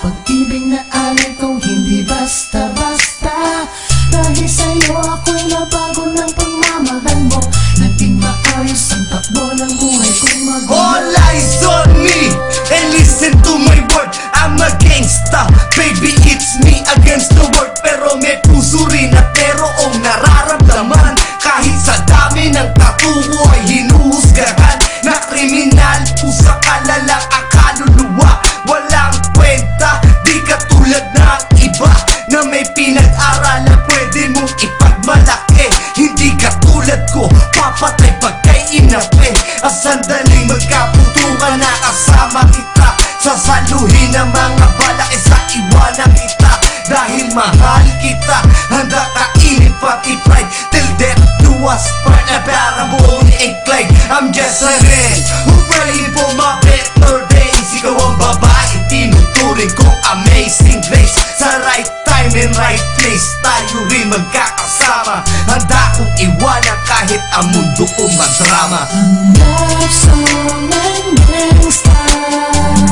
pag-ibig na alay kong hindi basta-basta. Dahil sa'yo ako'y nabago ng pagmamahal mo. Naging maayos ang takbo ng buhay kong magulo. All eyes on me and listen to my word. I'm a gangsta, baby, it's me against the world. Pero may puso rin at merong nararamdaman. Kahit sa dami ng katubo ay hinuhusgahan na kriminal, pusa ka na lang ang kaluluwa. Walang kwenta, di katulad ng iba na may pinag-aral na pwede mong ipagmalaki. Hindi katulad ko, papatay pagkay inapi. Ang sandaling magkaputukan na kasama kita. Sasaluhin ang mga balak sa iwanan kita. Dahil mahal kita, handa kainin pati pride. Till death do us part na para Bonnie and Clyde. I'm just a man who praying for my better days. Ikaw ang babae, tinuturing kong amazing grace. Sa right time and right place, tayo rin magkakasama. Handa kong iwanan kahit ang mundo ko madrama. Love song ng gangsta,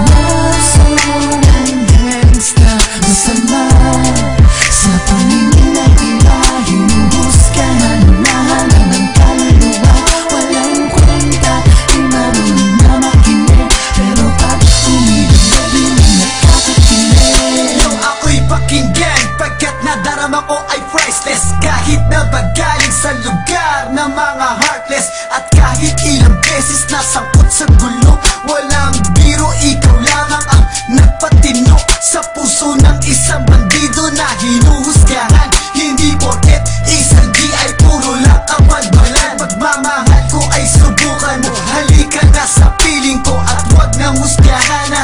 love song ng gangsta. Masama sa paningin ng iba, hinuhusgahan lahat ng kaluluwa. Walang kwenta, di marunong na makinig, pero pag umibig na din nakakakilig. Nung ako'y pakinggan, pagkat nadarama ko ay priceless. Kahit na bagaling sa lugar ng mga heartless, at kahit ilang beses nasangkot sa gulo, walang biro, ikaw lamang ang nagpatino sa puso ng isang bandido na hinuhusgahan. Hindi porket isang di ay puro lang ang magbalan. Pagmamahal ko ay subukan mo, halika na sa piling ko at wag nang husgahan